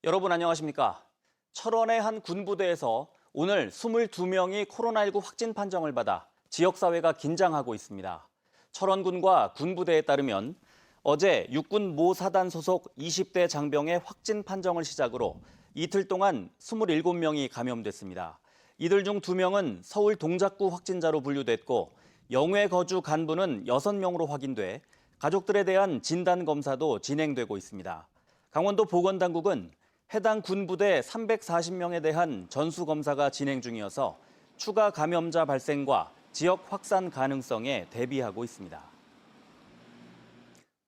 여러분 안녕하십니까? 철원의 한 군부대에서 오늘 22명이 코로나19 확진 판정을 받아 지역사회가 긴장하고 있습니다. 철원군과 군부대에 따르면 어제 육군 모 사단 소속 20대 장병의 확진 판정을 시작으로 이틀 동안 27명이 감염됐습니다. 이들 중 2명은 서울 동작구 확진자로 분류됐고 영회 거주 간부는 6명으로 확인돼 가족들에 대한 진단검사도 진행되고 있습니다. 강원도 보건당국은 해당 군부대 340명에 대한 전수검사가 진행 중이어서 추가 감염자 발생과 지역 확산 가능성에 대비하고 있습니다.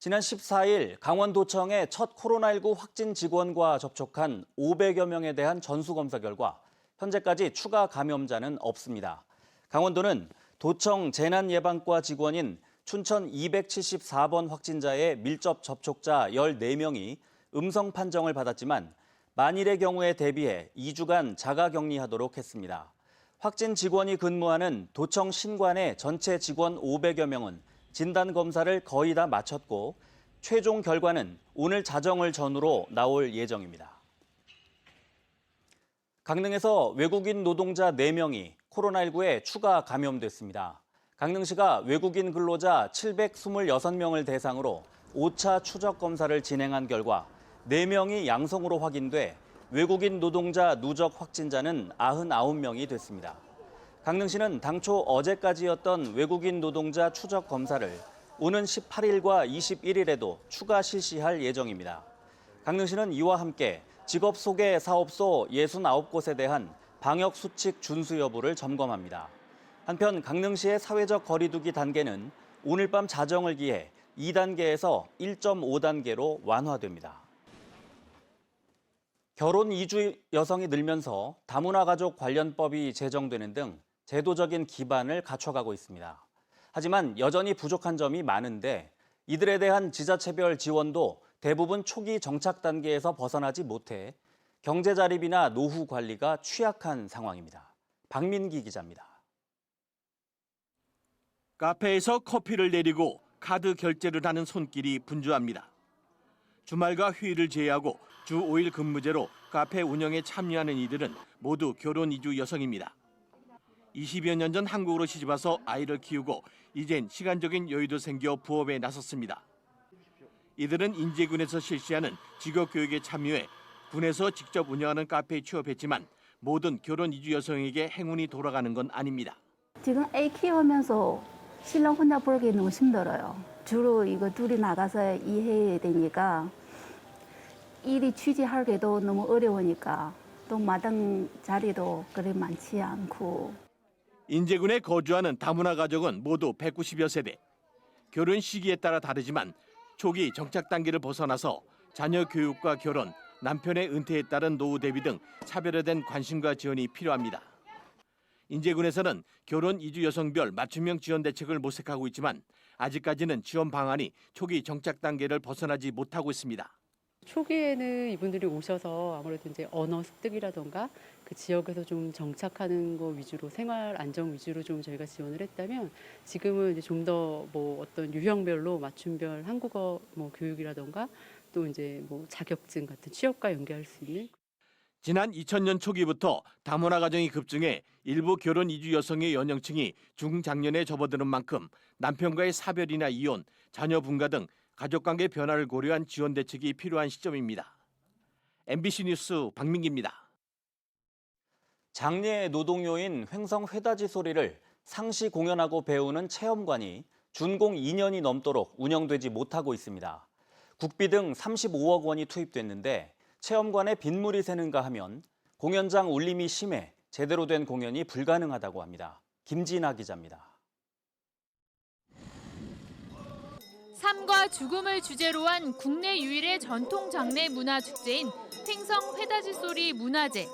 지난 14일 강원도청의 첫 코로나19 확진 직원과 접촉한 500여 명에 대한 전수검사 결과 현재까지 추가 감염자는 없습니다. 강원도는 도청 재난예방과 직원인 춘천 274번 확진자의 밀접 접촉자 14명이 음성 판정을 받았지만 만일의 경우에 대비해 2주간 자가격리하도록 했습니다. 확진 직원이 근무하는 도청 신관의 전체 직원 500여 명은 진단검사를 거의 다 마쳤고 최종 결과는 오늘 자정을 전후로 나올 예정입니다. 강릉에서 외국인 노동자 4명이 코로나19에 추가 감염됐습니다. 강릉시가 외국인 근로자 726명을 대상으로 5차 추적 검사를 진행한 결과 4명이 양성으로 확인돼 외국인 노동자 누적 확진자는 99명이 됐습니다. 강릉시는 당초 어제까지였던 외국인 노동자 추적 검사를 오는 18일과 21일에도 추가 실시할 예정입니다. 강릉시는 이와 함께 직업소개사업소 69곳에 대한 방역수칙 준수 여부를 점검합니다. 한편 강릉시의 사회적 거리두기 단계는 오늘 밤 자정을 기해 2단계에서 1.5단계로 완화됩니다. 결혼 이주 여성이 늘면서 다문화 가족 관련법이 제정되는 등 제도적인 기반을 갖춰가고 있습니다. 하지만 여전히 부족한 점이 많은데 이들에 대한 지자체별 지원도 대부분 초기 정착 단계에서 벗어나지 못해 경제 자립이나 노후 관리가 취약한 상황입니다. 박민기 기자입니다. 카페에서 커피를 내리고 카드 결제를 하는 손길이 분주합니다. 주말과 휴일을 제외하고 주 5일 근무제로 카페 운영에 참여하는 이들은 모두 결혼 이주 여성입니다. 20여 년 전 한국으로 시집와서 아이를 키우고 이젠 시간적인 여유도 생겨 부업에 나섰습니다. 이들은 인제군에서 실시하는 직업교육에 참여해 군에서 직접 운영하는 카페에 취업했지만 모든 결혼 이주 여성에게 행운이 돌아가는 건 아닙니다. 지금 애 키우면서 신랑 혼자 벌기 너무 힘들어요. 주로 이거 둘이 나가서 일해야 되니까 일이 취직하기도 너무 어려우니까 또 마당 자리도 그리 많지 않고. 인제군에 거주하는 다문화 가족은 모두 190여 세대. 결혼 시기에 따라 다르지만 초기 정착 단계를 벗어나서 자녀 교육과 결혼, 남편의 은퇴에 따른 노후 대비 등 차별화된 관심과 지원이 필요합니다. 인제군에서는 결혼 이주 여성별 맞춤형 지원 대책을 모색하고 있지만 아직까지는 지원 방안이 초기 정착 단계를 벗어나지 못하고 있습니다. 초기에는 이분들이 오셔서 아무래도 이제 언어 습득이라던가 그 지역에서 좀 정착하는 거 위주로 생활 안정 위주로 좀 저희가 지원을 했다면 지금은 이제 좀 더 뭐 어떤 유형별로 맞춤별 한국어 뭐 교육이라던가 또 이제 뭐 자격증 같은 취업과 연계할 수 있는. 지난 2000년 초기부터 다문화 가정이 급증해 일부 결혼 이주 여성의 연령층이 중장년에 접어드는 만큼 남편과의 사별이나 이혼, 자녀 분가 등 가족관계 변화를 고려한 지원 대책이 필요한 시점입니다. MBC 뉴스 박민기입니다. 장례 노동요인 횡성 회다지 소리를 상시 공연하고 배우는 체험관이 준공 2년이 넘도록 운영되지 못하고 있습니다. 국비 등 35억 원이 투입됐는데 체험관에 빗물이 새는가 하면 공연장 울림이 심해 제대로 된 공연이 불가능하다고 합니다. 김진아 기자입니다. 삶과 죽음을 주제로 한 국내 유일의 전통 장례 문화 축제인 횡성 회다지 소리 문화제.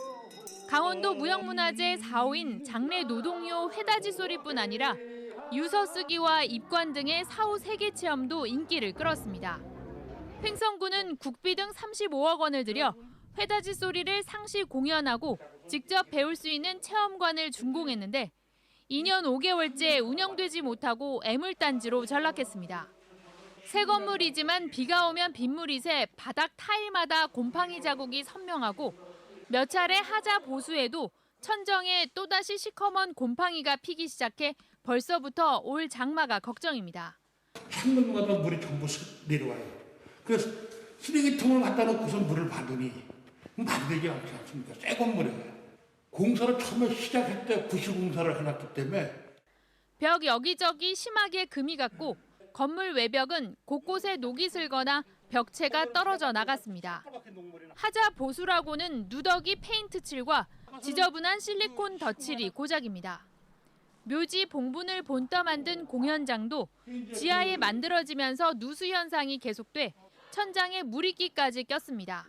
강원도 무형문화재 4호인 장례 노동요 회다지 소리뿐 아니라 유서 쓰기와 입관 등의 사후 세계 체험도 인기를 끌었습니다. 횡성군은 국비 등 35억 원을 들여 회다지 소리를 상시 공연하고 직접 배울 수 있는 체험관을 준공했는데 2년 5개월째 운영되지 못하고 애물단지로 전락했습니다. 새 건물이지만 비가 오면 빗물이 새 바닥 타일마다 곰팡이 자국이 선명하고 몇 차례 하자 보수에도 천정에 또다시 시커먼 곰팡이가 피기 시작해 벌써부터 올 장마가 걱정입니다. 창문마다 물이 전부 내려와요. 그래서 쓰레기통을 갖다 놓고서 물을 받으니 말이 되지 않지 않습니까? 새 건물에. 공사를 처음에 시작할 때 구시공사를 해놨기 때문에 벽 여기저기 심하게 금이 갔고 건물 외벽은 곳곳에 녹이 슬거나 벽체가 떨어져 나갔습니다. 하자 보수라고는 누더기 페인트 칠과 지저분한 실리콘 덧칠이 고작입니다. 묘지 봉분을 본떠 만든 공연장도 지하에 만들어지면서 누수 현상이 계속돼 천장에 물이끼까지 꼈습니다.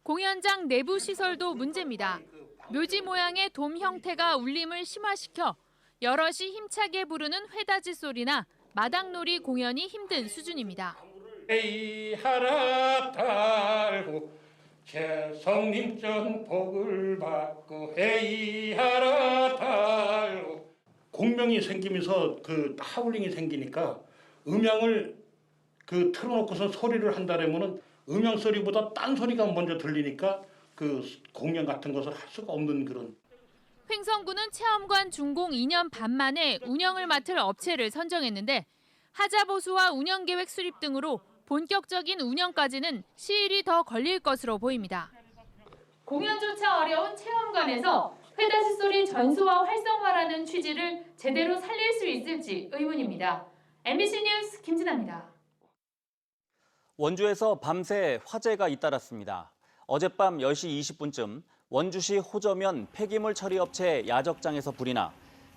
공연장 내부 시설도 문제입니다. 묘지 모양의 돔 형태가 울림을 심화시켜 여럿이 힘차게 부르는 회다지 소리나 마당놀이 공연이 힘든 수준입니다. 에이 하라 달고 재성님전 복을 받고 에이 하라 달고 공명이 생기면서 그 하울링이 생기니까 음향을 틀어놓고서 소리를 한다면은 음향 소리보다 딴 소리가 먼저 들리니까 그 공연 같은 것을 할 수가 없는 그런. 횡성구는 체험관 준공 2년 반 만에 운영을 맡을 업체를 선정했는데 하자 보수와 운영 계획 수립 등으로 본격적인 운영까지는 시일이 더 걸릴 것으로 보입니다. 공연조차 어려운 체험관에서 회다시 소리 전수와 활성화라는 취지를 제대로 살릴 수 있을지 의문입니다. MBC 뉴스 김진아입니다. 원주에서 밤새 화재가 잇따랐습니다. 어젯밤 10시 20분쯤 원주시 호저면 폐기물 처리 업체 야적장에서 불이 나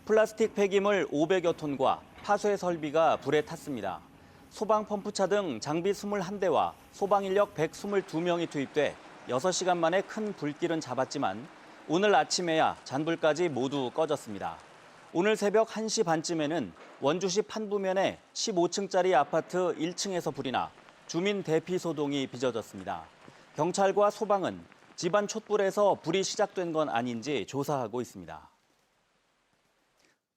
플라스틱 폐기물 500여 톤과 파쇄 설비가 불에 탔습니다. 소방 펌프차 등 장비 21대와 소방 인력 122명이 투입돼 6시간 만에 큰 불길은 잡았지만 오늘 아침에야 잔불까지 모두 꺼졌습니다. 오늘 새벽 1시 반쯤에는 원주시 판부면의 15층짜리 아파트 1층에서 불이 나 주민 대피 소동이 빚어졌습니다. 경찰과 소방은 집안 촛불에서 불이 시작된 건 아닌지 조사하고 있습니다.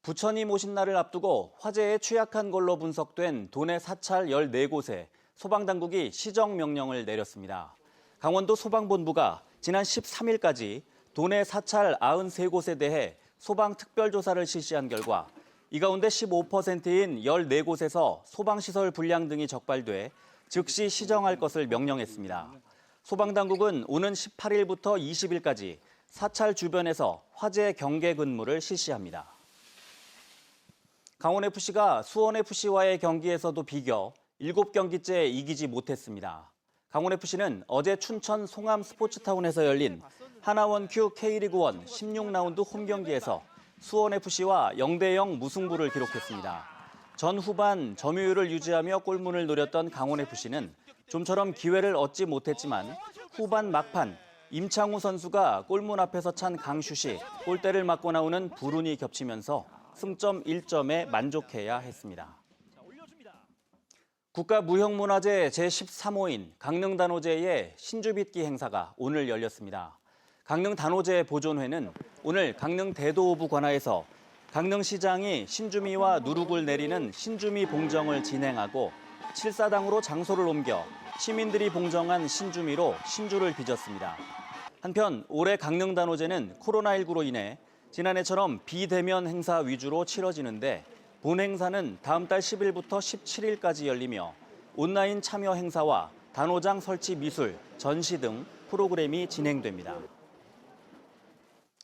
부처님 오신 날을 앞두고 화재에 취약한 걸로 분석된 도내 사찰 14곳에 소방당국이 시정명령을 내렸습니다. 강원도 소방본부가 지난 13일까지 도내 사찰 93곳에 대해 소방특별조사를 실시한 결과 이 가운데 15%인 14곳에서 소방시설 불량 등이 적발돼 즉시 시정할 것을 명령했습니다. 소방당국은 오는 18일부터 20일까지 사찰 주변에서 화재 경계 근무를 실시합니다. 강원FC가 수원FC와의 경기에서도 비겨 7경기째 이기지 못했습니다. 강원FC는 어제 춘천 송암 스포츠타운에서 열린 하나원큐 K리그1 16라운드 홈경기에서 수원FC와 0대0 무승부를 기록했습니다. 전 후반 점유율을 유지하며 골문을 노렸던 강원FC는 좀처럼 기회를 얻지 못했지만 후반 막판 임창우 선수가 골문 앞에서 찬 강슛이 골대를 맞고 나오는 불운이 겹치면서 승점 1점에 만족해야 했습니다. 국가무형문화재 제13호인 강릉단오제의 신주빗기 행사가 오늘 열렸습니다. 강릉단오제 보존회는 오늘 강릉 대도오부 관하에서 강릉시장이 신주미와 누룩을 내리는 신주미 봉정을 진행하고 칠사당으로 장소를 옮겨 시민들이 봉정한 신주미로 신주를 빚었습니다. 한편 올해 강릉단오제는 코로나19로 인해 지난해처럼 비대면 행사 위주로 치러지는데 본 행사는 다음 달 10일부터 17일까지 열리며 온라인 참여 행사와 단오장 설치 미술, 전시 등 프로그램이 진행됩니다.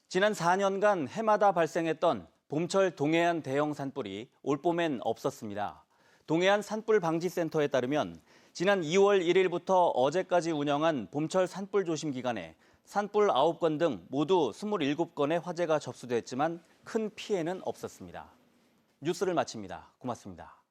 지난 4년간 해마다 발생했던 봄철 동해안 대형 산불이 올봄엔 없었습니다. 동해안 산불 방지센터에 따르면 지난 2월 1일부터 어제까지 운영한 봄철 산불 조심 기간에 산불 9건 등 모두 27건의 화재가 접수됐지만 큰 피해는 없었습니다. 뉴스를 마칩니다. 고맙습니다.